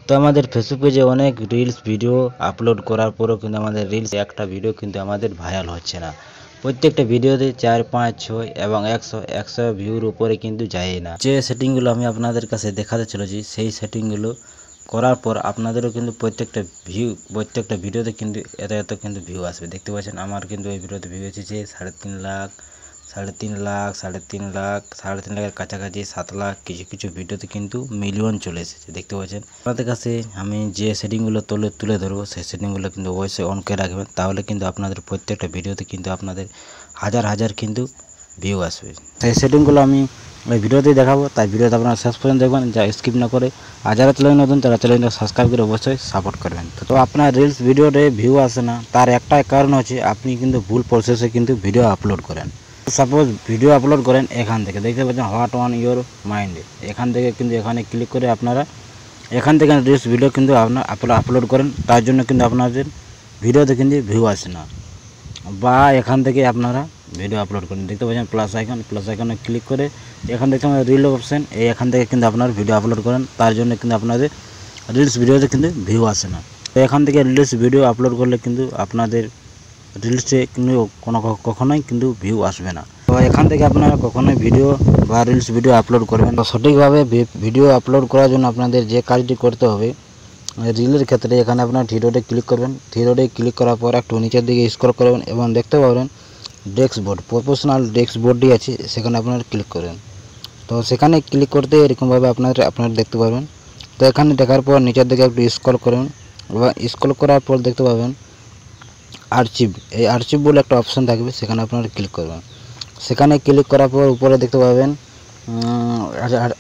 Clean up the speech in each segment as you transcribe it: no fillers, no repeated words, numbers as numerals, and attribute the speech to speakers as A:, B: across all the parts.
A: তো আমাদের ফেসবুক পেজে অনেক রিলস ভিডিও আপলোড করার পরেও কিন্তু আমাদের রিলস একটা ভিডিও কিন্তু আমাদের ভাইরাল হচ্ছে না। প্রত্যেকটা ভিডিওতে 4, 5, 6 এবং 100 ভিউর উপরে কিন্তু যায় না। যে সেটিংগুলো আমি আপনাদের কাছে দেখাতে চলেছি সেই সেটিংগুলো করার পর আপনাদেরও কিন্তু প্রত্যেকটা ভিডিওতে কিন্তু এত কিন্তু ভিউ আসবে। দেখতে পাচ্ছেন আমার কিন্তু এই ভিডিওতে ভিউ এসেছে 3.5 লাখ, 3.5 লাখ, 3.5 লাখের কাছাকাছি, 7 লাখ, কিছু ভিডিওতে কিন্তু মিলিয়ন চলে এসেছে। দেখতে পাচ্ছেন আপনাদের কাছে আমি যে সেটিংগুলো তুলে ধরবো সেই সেটিংগুলো কিন্তু অবশ্যই অন করে রাখবেন, তাহলে কিন্তু আপনাদের প্রত্যেকটা ভিডিওতে কিন্তু আপনাদের হাজার কিন্তু ভিউ আসবে। সেই সেটিংগুলো আমি এই ভিডিওতে দেখাবো, তাই ভিডিওতে আপনারা শেষ পর্যন্ত দেখবেন, যা স্কিপ না করে। আর যারা চ্যানেল নতুন তারা চ্যানেলটা সাবস্ক্রাইব করে অবশ্যই সাপোর্ট করবেন। তো আপনার রিলস ভিডিওতে ভিউ আসে না, তার একটাই কারণ হচ্ছে আপনি কিন্তু ভুল প্রসেসে কিন্তু ভিডিও আপলোড করেন। সাপোজ ভিডিও আপলোড করেন এখান থেকে, দেখতে পাচ্ছেন হোয়াট অন ইয়োর মাইন্ড, এখান থেকে কিন্তু এখানে ক্লিক করে আপনারা এখান থেকে রিলস ভিডিও কিন্তু আপনারা আপলোড করেন, তার জন্য কিন্তু আপনাদের ভিডিওতে কিন্তু ভিউ আসে না। বা এখান থেকে আপনারা ভিডিও আপলোড করেন, দেখতে পাচ্ছেন প্লাস আইকনে ক্লিক করে এখান থেকে রিল অপশন, এখান থেকে কিন্তু আপনারা ভিডিও আপলোড করেন, তার জন্য কিন্তু আপনাদের রিলস ভিডিওতে কিন্তু ভিউ আসে না। তো এখান থেকে রিলস ভিডিও আপলোড করলে কিন্তু আপনাদের রিলসে কিন্তু কখনোই কিন্তু ভিউ আসবে না। তো এখান থেকে আপনারা কখনোই ভিডিও বা রিলস ভিডিও আপলোড করবেন। তো সঠিকভাবে ভিডিও আপলোড করার জন্য আপনাদের যে কাজটি করতে হবে, রিলের ক্ষেত্রে এখানে আপনার থ্রি ডটে ক্লিক করবেন। থ্রি ডটে ক্লিক করার পর একটু নিচের দিকে স্ক্রল করবেন এবং দেখতে পাবেন ডেস্কবোর্ড, প্রফেশনাল ডেস্কবোর্ডটি আছে, সেখানে আপনারা ক্লিক করবেন। তো সেখানে ক্লিক করতে এরকমভাবে আপনারা দেখতে পাবেন। তো এখানে দেখার পর নিচের দিকে একটু স্ক্রল করবেন এবং স্ক্রল করার পর দেখতে পাবেন আর্চিভ, এই আর্চিভ বলে একটা অপশন থাকবে, সেখানে আপনারা ক্লিক করবেন। সেখানে ক্লিক করার পর উপরে দেখতে পাবেন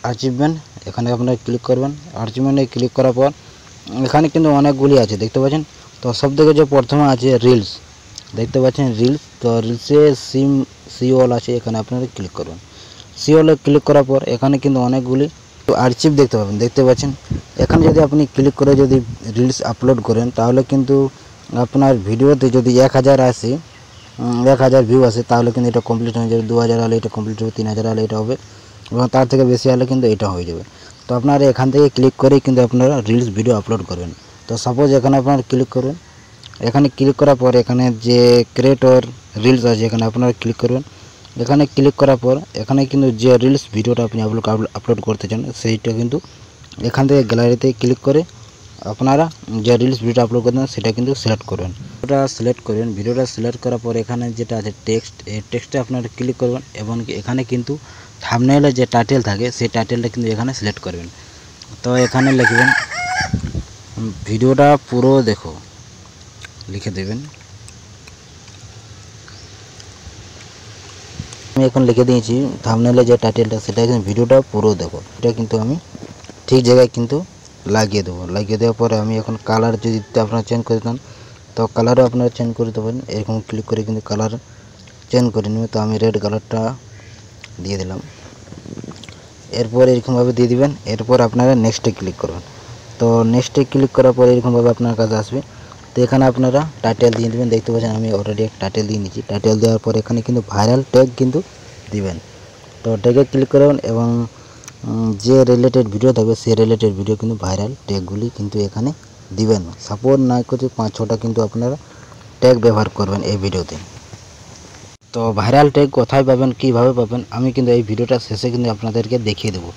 A: আর্চিভমেন্ট, এখানে আপনারা ক্লিক করবেন। আর্চিভমেন্টে ক্লিক করার পর এখানে কিন্তু অনেকগুলি আছে, দেখতে পাচ্ছেন। তো সব থেকে যে প্রথমে আছে রিলস, দেখতে পাচ্ছেন রিলস। তো রিলসে সিওল আছে, এখানে আপনারা ক্লিক করবেন। সিওলে ক্লিক করার পর এখানে কিন্তু অনেকগুলি আর্চিভ দেখতে পাবেন, দেখতে পাচ্ছেন। এখানে যদি আপনি ক্লিক করে যদি রিলস আপলোড করেন, তাহলে কিন্তু আপনার ভিডিওতে যদি 1000 আসে, 1000 ভিউ আসে, তাহলে কিন্তু এটা কমপ্লিট হয়ে যাবে। 2000 হলে এটা কমপ্লিট হবে, 3000 হলে এটা হবে, এবং তার থেকে বেশি হলে কিন্তু এটা হয়ে যাবে। তো আপনারা এখান থেকে ক্লিক করেই কিন্তু আপনারা রিলস ভিডিও আপলোড করবেন। তো সাপোজ এখানে আপনারা ক্লিক করবেন, এখানে ক্লিক করার পর এখানে যে ক্রিয়েটর রিলস আছে, এখানে আপনারা ক্লিক করবেন। এখানে ক্লিক করার পর এখানে কিন্তু যে রিলস ভিডিওটা আপনি আপলোড করতে চান, সেইটা কিন্তু এখান থেকে গ্যালারিতে ক্লিক করে আপনারা যে রিলস ভিডিও আপলোড করবেন সেটা কিন্তু সিলেক্ট করবেন। ভিডিওটা সিলেক্ট করার পর এখানে যেটা আছে টেক্সট, এই টেক্সটে আপনারা ক্লিক করবেন এবং এখানে কিন্তু থাম্বনেইলে যে টাইটেল থাকে সেই টাইটেলটা কিন্তু এখানে সিলেক্ট করবেন। তো এখানে লিখবেন ভিডিওটা পুরো দেখো, লিখে দেবেন। আমি এখন লিখে দিয়েছি থাম্বনেইলে যে টাইটেলটা, সেটা কিন্তু ভিডিওটা পুরো দেখো, এটা কিন্তু আমি ঠিক জায়গায় কিন্তু লাগিয়ে দেবো। লাগিয়ে দেওয়ার পরে আমি এখন কালার যদি আপনারা চেঞ্জ করে দেন, তো কালারও আপনারা চেঞ্জ করে দেবেন। এরকম ক্লিক করে কিন্তু কালার চেঞ্জ করে নেবেন। তো আমি রেড কালারটা দিয়ে দিলাম। এরপর এরকমভাবে দিয়ে দিবেন। এরপর আপনারা নেক্সটে ক্লিক করবেন। তো নেক্সটে ক্লিক করার পর এরকমভাবে আপনার কাছে আসবে। তো এখানে আপনারা টাইটেল দিয়ে দেবেন, দেখতে পাচ্ছেন আমি অলরেডি একটা টাইটেল দিয়ে নিচ্ছি। টাইটেল দেওয়ার পর এখানে কিন্তু ভাইরাল ট্যাগ কিন্তু দিবেন। তো ট্যাগে ক্লিক করবেন এবং যে রিলেটেড ভিডিও থাকবে সেই রিলেটেড ভিডিও কিন্তু ভাইরাল ট্যাগগুলি কিন্তু এখানে দিবেন। সাপোর্ট না করছে 5-6টা কিন্তু আপনারা ট্যাগ ব্যবহার করবেন এই ভিডিওতে। তো ভাইরাল ট্যাগ কোথায় পাবেন, কীভাবে পাবেন, আমি কিন্তু এই ভিডিওটা শেষে কিন্তু আপনাদেরকে দেখিয়ে দেবো।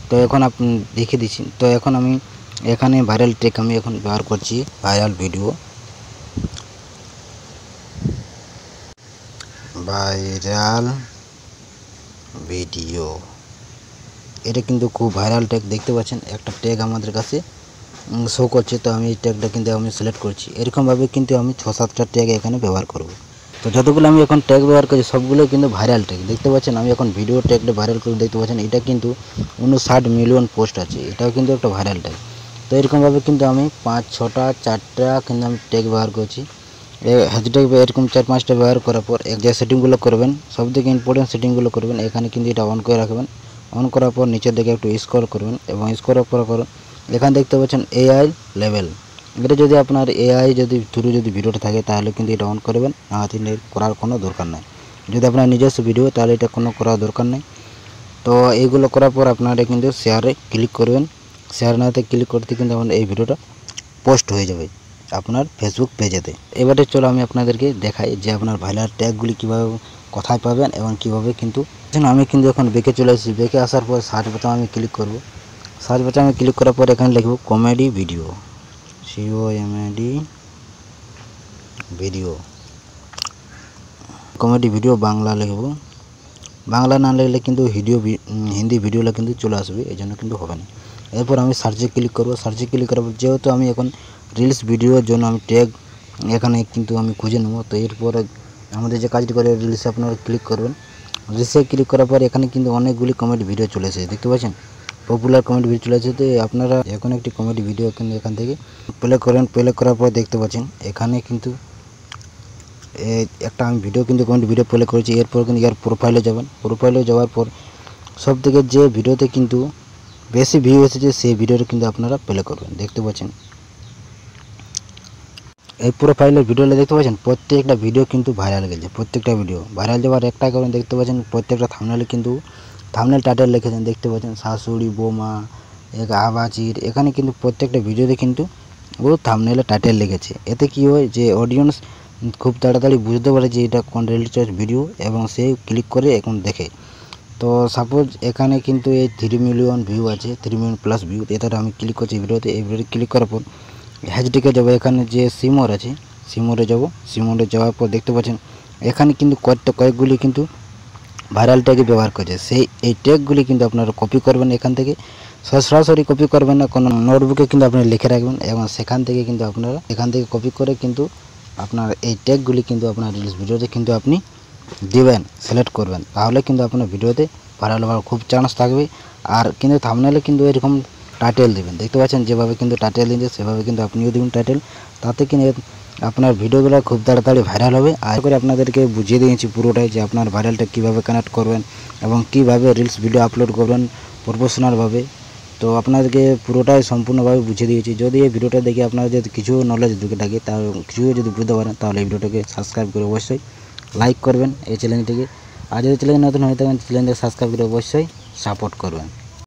A: তো এখন আপনি দেখিয়ে দিচ্ছি। তো এখন আমি এখানে ভাইরাল ট্যাগ আমি এখন ব্যবহার করছি, ভাইরাল ভিডিও, এটা কিন্তু খুব ভাইরাল ট্যাগ, দেখতে পাচ্ছেন একটা ট্যাগ আমাদের কাছে শো করছে। তো আমি এই ট্যাগটা কিন্তু আমি সিলেক্ট করছি। এরকমভাবে কিন্তু আমি 6-7টা ট্যাগ এখানে ব্যবহার করব। তো যতগুলো আমি এখন ট্যাগ ব্যবহার করছি সবগুলো কিন্তু ভাইরাল ট্যাগ, দেখতে পাচ্ছেন। আমি এখন ভিডিও ট্যাগটা ভাইরাল করে, দেখতে পাচ্ছেন এটা কিন্তু 59 মিলিয়ন পোস্ট আছে, এটাও কিন্তু একটা ভাইরাল ট্যাগ। তো এরকমভাবে কিন্তু আমি 5-6টা 4টা কিন্তু আমি ট্যাগ ব্যবহার করছি। হ্যাশট্যাগ এরকম 4-5টা ব্যবহার করার পর যে সেটিংগুলো করবেন, সবথেকে ইম্পর্টেন্ট সেটিংগুলো করবেন, এখানে কিন্তু এটা অন করে রাখবেন। অন করার পর নিচের দিকে একটু স্ক্রল করবেন এবং স্ক্রল করার পর এখানে দেখতে পাচ্ছেন এআই লেভেল, এটা যদি আপনার এআই যদি থ্রু যদি ভিডিওটা থাকে তাহলে কিন্তু এটা অন করবেন, না হলে করার কোনো দরকার নেই। যদি আপনার নিজস্ব ভিডিও তাহলে এটা কোনো করার দরকার নেই। তো এইগুলো করার পর আপনারা কিন্তু শেয়ারে ক্লিক করবেন শেয়ার নাওতে ক্লিক করতে কিন্তু আমার এই ভিডিওটা পোস্ট হয়ে যাবে আপনার ফেসবুক পেজেতে। এবারে চলো আমি আপনাদেরকে দেখাই যে আপনার ভাইরাল ট্যাগগুলি কীভাবে কোথায় পাবেন এবং কীভাবে কিন্তু আমি কিন্তু এখন বেঁকে চলে এসেছি। বেঁকে আসার পর সার্চ বাটনে আমি ক্লিক করব। সার্চ বাটনে ক্লিক করার পর এখানে লিখব comedy video, COMEDY video, comedy video Bangla লিখব। বাংলা না লিখলে কিন্তু হিন্দি ভিডিওটা কিন্তু চলে আসবে, এই জন্য কিন্তু হবে না। এরপর আমি সার্চে ক্লিক করব। সার্চে ক্লিক করার পর যেহেতু আমি এখন রিলস ভিডিওর জন্য আমি ট্যাগ এখানে কিন্তু আমি খুঁজে নেব। তো এরপরে আমাদের যে কাজটি করে রিলসে আপনারা ক্লিক করবেন। রিলসে ক্লিক করার পর এখানে কিন্তু অনেকগুলি কমেডি ভিডিও চলে এসেছে, দেখতে পাচ্ছেন পপুলার কমেডি ভিডিও চলে এসেছে। আপনারা এখন একটি কমেডি ভিডিও কিন্তু এখান থেকে প্লে করেন। প্লে করার পর দেখতে পাচ্ছেন এখানে কিন্তু একটা আমি ভিডিও কিন্তু কমেডি ভিডিও প্লে করেছি। এরপর কিন্তু এর প্রোফাইলে যাবেন। প্রোফাইলে যাওয়ার পর সব থেকে যে ভিডিওতে কিন্তু বেশি ভিউ এসেছে সেই ভিডিওটা কিন্তু আপনারা প্লে করবেন, দেখতে পাচ্ছেন এই প্রোফাইলের ভিডিওটা দেখতে পাচ্ছেন প্রত্যেকটা ভিডিও কিন্তু ভাইরাল গেছে। প্রত্যেকটা ভিডিও ভাইরাল যাওয়ার একটা কারণ দেখতে পাচ্ছেন প্রত্যেকটা থাম্বনেলে কিন্তু থাম্বনেল টাইটেল লিখেছেন, দেখতে পাচ্ছেন শাশুড়ি বৌমা এক আবাচির। এখানে কিন্তু প্রত্যেকটা ভিডিওতে কিন্তু ও থাম্বনেলে টাইটেল লিখেছে। এতে কি হয় যে অডিয়েন্স খুব তাড়াতাড়ি বুঝতে পারে যে এটা কোন রিলেটেড ভিডিও এবং সে ক্লিক করে এখন দেখে। তো সাপোজ এখানে কিন্তু এই 3 মিলিয়ন ভিউ আছে, 3 মিলিয়ন প্লাস ভিউ। এটা আমি ক্লিক করছি ভিডিওতে। এই ভিডিওতে ক্লিক করার পর হ্যাশট্যাগে যাবো। এখানে যে সিমোর আছে সিমোরে যাব। সিমোরে যাওয়ার পর দেখতে পাচ্ছেন এখানে কিন্তু কয়েকগুলি কিন্তু ভাইরাল ট্যাগ ব্যবহার করেছে। সেই এই ট্যাগগুলি কিন্তু আপনারা কপি করবেন। এখান থেকে সরাসরি কপি করবেন না, কোনো নোটবুকে কিন্তু আপনারা লিখে রাখবেন এবং সেখান থেকে কিন্তু আপনারা এখান থেকে কপি করে কিন্তু আপনার এই ট্যাগগুলি কিন্তু আপনার রিলস ভিডিওতে কিন্তু আপনি দিবেন, সিলেক্ট করবেন। তাহলে কিন্তু আপনার ভিডিওতে ভাইরাল হওয়ার খুব চান্স থাকবে। আর কিন্তু থাম্বনেলে কিন্তু এরকম টাইটেল দিবেন, দেখতে পাচ্ছেন যেভাবে কিন্তু টাইটেল দিচ্ছে সেভাবে কিন্তু আপনিও দিবেন টাইটেল। তাতে কিন্তু আপনার ভিডিওগুলো খুব তাড়াতাড়ি ভাইরাল হবে। আর করে আপনাদেরকে বুঝিয়ে দিয়েছি পুরোটাই যে আপনার ভাইরালটা কীভাবে কানেক্ট করবেন এবং কীভাবে রিলস ভিডিও আপলোড করবেন প্রফেশনালভাবে। তো আপনাদেরকে পুরোটাই সম্পূর্ণভাবে বুঝিয়ে দিয়েছি। যদি এই ভিডিওটা দেখে আপনারা যদি কিছু নলেজ ঢুকে থাকে, তার কিছু যদি বুঝতে পারেন, তাহলে এই ভিডিওটাকে সাবস্ক্রাইব করে অবশ্যই লাইক করবেন এই চ্যানেলটিকে। আর যদি চ্যানেল নতুন হয়ে থাকেন চ্যানেলটাকে সাবস্ক্রাইব করে অবশ্যই সাপোর্ট করবেন।